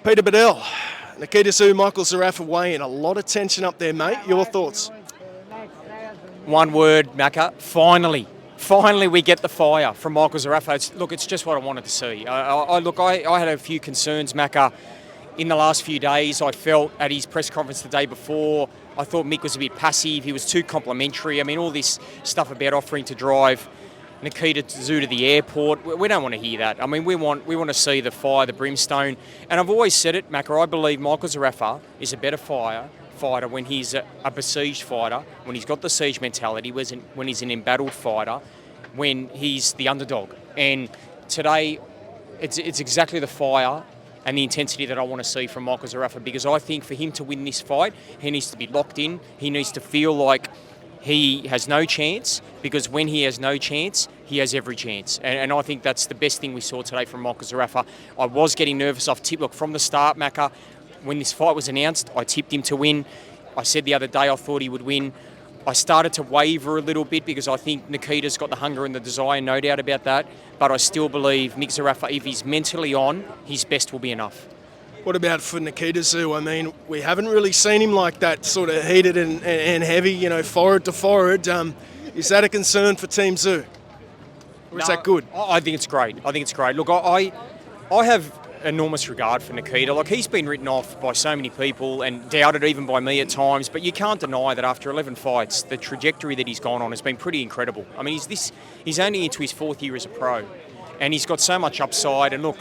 Peter Badel, Nikita Tszyu-Michael, Zerafa weighing. A lot of tension up there, mate. Your thoughts? One word, Macca. Finally. Finally, we get the fire from Michael Zerafa. It's just what I wanted to see. I had a few concerns, Macca, in the last few days. I felt at his press conference the day before, I thought Mick was a bit passive. He was too complimentary. I mean, all this stuff about offering to drive Nikita Tszyu to the airport. We don't want to hear that. I mean, we want to see the fire, the brimstone. And I've always said it, Macca, I believe Michael Zerafa is a better fighter when he's a besieged fighter, when he's got the siege mentality, when he's an embattled fighter, when he's the underdog. And today, it's exactly the fire and the intensity that I want to see from Michael Zerafa, because I think for him to win this fight, he needs to be locked in. He needs to feel like he has no chance, because when he has no chance, he has every chance. And I think that's the best thing we saw today from Michael Zerafa. I was getting nervous off tip. Look, from the start, Macca, when this fight was announced, I tipped him to win. I said the other day I thought he would win. I started to waver a little bit because I think Nikita's got the hunger and the desire, no doubt about that. But I still believe Mick Zerafa, if he's mentally on, his best will be enough. What about for Nikita Tszyu? I mean, we haven't really seen him like that, sort of heated and heavy, forward to forward. Is that a concern for Team Tszyu? Or is that good? I think it's great. Look, I have enormous regard for Nikita. Like, he's been written off by so many people and doubted even by me at times, but you can't deny that after 11 fights, the trajectory that he's gone on has been pretty incredible. I mean, he's only into his 4th year as a pro, and he's got so much upside. And look,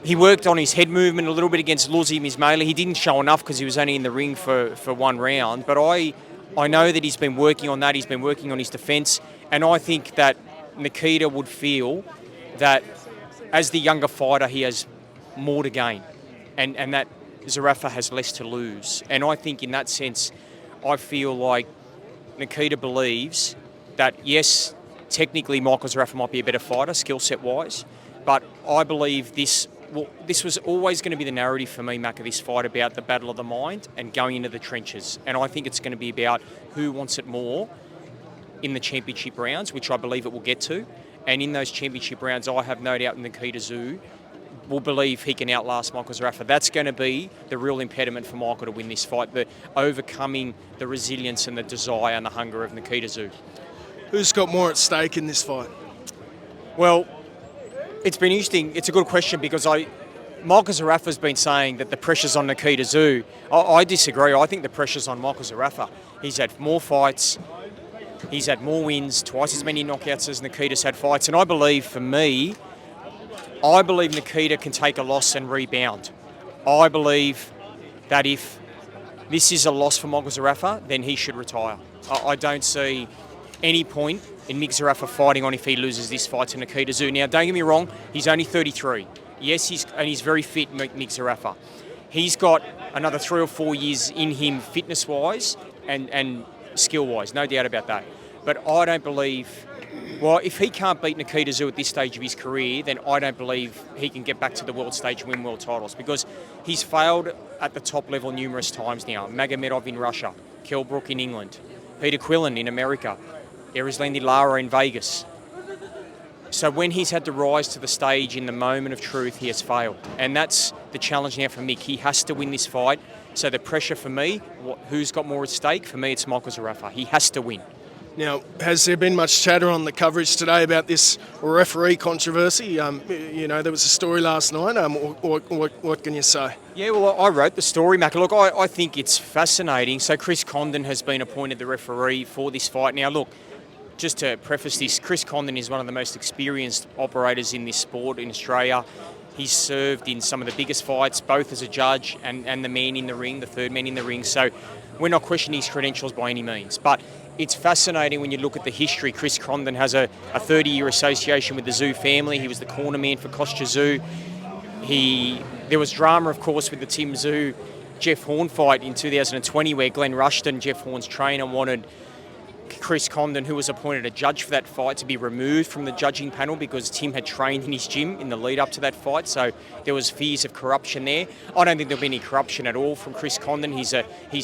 he worked on his head movement a little bit against Luzzi Mismaila. He didn't show enough because he was only in the ring for one round, but I know that he's been working on that. He's been working on his defence, and I think that Nikita would feel that as the younger fighter, he has more to gain, and that Zerafa has less to lose. And I think in that sense, I feel like Nikita believes that, yes, technically Michael Zerafa might be a better fighter, skill set wise, but I believe this was always going to be the narrative for me, Mac, of this fight, about the battle of the mind and going into the trenches. And I think it's going to be about who wants it more in the championship rounds, which I believe it will get to. And in those championship rounds, I have no doubt Nikita Tszyu will believe he can outlast Michael Zerafa. That's going to be the real impediment for Michael to win this fight, the overcoming the resilience and the desire and the hunger of Nikita Tszyu. Who's got more at stake in this fight? Well, it's been interesting. It's a good question, because Michael Zerafa's been saying that the pressure's on Nikita Tszyu. I disagree. I think the pressure's on Michael Zerafa. He's had more fights. He's had more wins, twice as many knockouts as Nikita's had fights. And I believe Nikita can take a loss and rebound. I believe that if this is a loss for Michael Zerafa, then he should retire. I don't see any point in Mick Zerafa fighting on if he loses this fight to Nikita Tszyu. Now, don't get me wrong, he's only 33. Yes, he's very fit, Mick Zerafa. He's got another 3 or 4 years in him fitness-wise and skill-wise, no doubt about that. But I don't believe, if he can't beat Nikita Tszyu at this stage of his career, then I don't believe he can get back to the world stage and win world titles, because he's failed at the top level numerous times now. Magomedov in Russia, Kell Brook in England, Peter Quillen in America, Erislandy Lara in Vegas. So when he's had to rise to the stage in the moment of truth, he has failed. And that's the challenge now for Mick. He has to win this fight. So the pressure for me, who's got more at stake? For me, it's Michael Zerafa. He has to win. Now, has there been much chatter on the coverage today about this referee controversy? There was a story last night. What can you say? Yeah, well, I wrote the story, Mac. Look, I think it's fascinating. So Chris Condon has been appointed the referee for this fight. Now, look, just to preface this, Chris Condon is one of the most experienced operators in this sport in Australia. He's served in some of the biggest fights, both as a judge and the man in the ring, the third man in the ring. So we're not questioning his credentials by any means. But it's fascinating when you look at the history. Chris Condon has a 30-year association with the Tszyu family. He was the corner man for Kostya Tszyu. There was drama, of course, with the Tim Tszyu Jeff Horn fight in 2020, where Glenn Rushton, Jeff Horn's trainer, wanted Chris Condon, who was appointed a judge for that fight, to be removed from the judging panel because Tim had trained in his gym in the lead up to that fight. So there was fears of corruption there. I don't think there'll be any corruption at all from Chris Condon. He's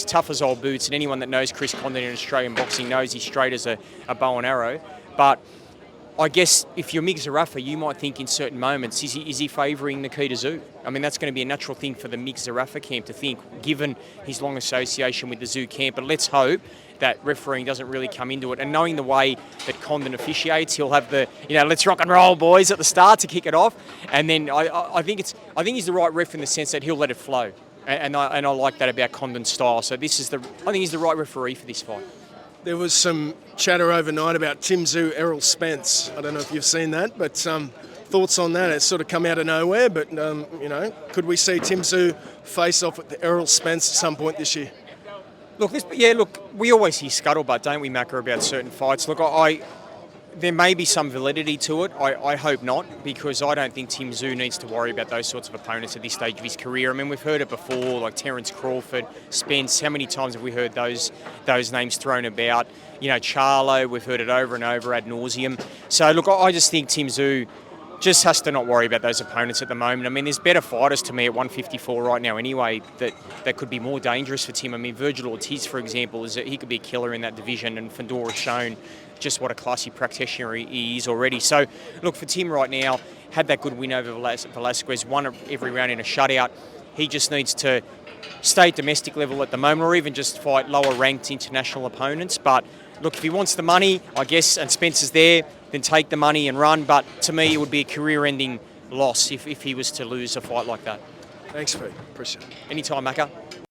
tough as old boots, and anyone that knows Chris Condon in Australian boxing knows he's straight as a bow and arrow. But I guess if you're Mick Zerafa, you might think in certain moments, is he favouring Nikita Tszyu? I mean, that's going to be a natural thing for the Mick Zerafa camp to think, given his long association with the Tszyu camp. But let's hope that refereeing doesn't really come into it. And knowing the way that Condon officiates, he'll have the, let's rock and roll, boys, at the start to kick it off. And then I think he's the right ref in the sense that he'll let it flow. And I like that about Condon's style. So I think he's the right referee for this fight. There was some chatter overnight about Tim Tszyu, Errol Spence. I don't know if you've seen that, but thoughts on that? It's sort of come out of nowhere, but, could we see Tim Tszyu face off with Errol Spence at some point this year? Look, we always hear scuttlebutt, don't we, Macca, about certain fights. Look, there may be some validity to it. I hope not, because I don't think Tim Tszyu needs to worry about those sorts of opponents at this stage of his career. I mean, we've heard it before, like Terence Crawford, Spence. How many times have we heard those names thrown about? Charlo, we've heard it over and over ad nauseum. So, look, I just think Tim Tszyu just has to not worry about those opponents at the moment. I mean, there's better fighters to me at 154 right now anyway that could be more dangerous for Tim. I mean, Virgil Ortiz, for example, he could be a killer in that division, and Fundora's shown just what a classy practitioner he is already. So, look, for Tim right now, had that good win over Velasquez, won every round in a shutout. He just needs to stay at domestic level at the moment, or even just fight lower-ranked international opponents. But, look, if he wants the money, I guess, and Spencer's there, then take the money and run. But to me, it would be a career-ending loss if he was to lose a fight like that. Thanks, Pete. Appreciate it. Anytime, Macca.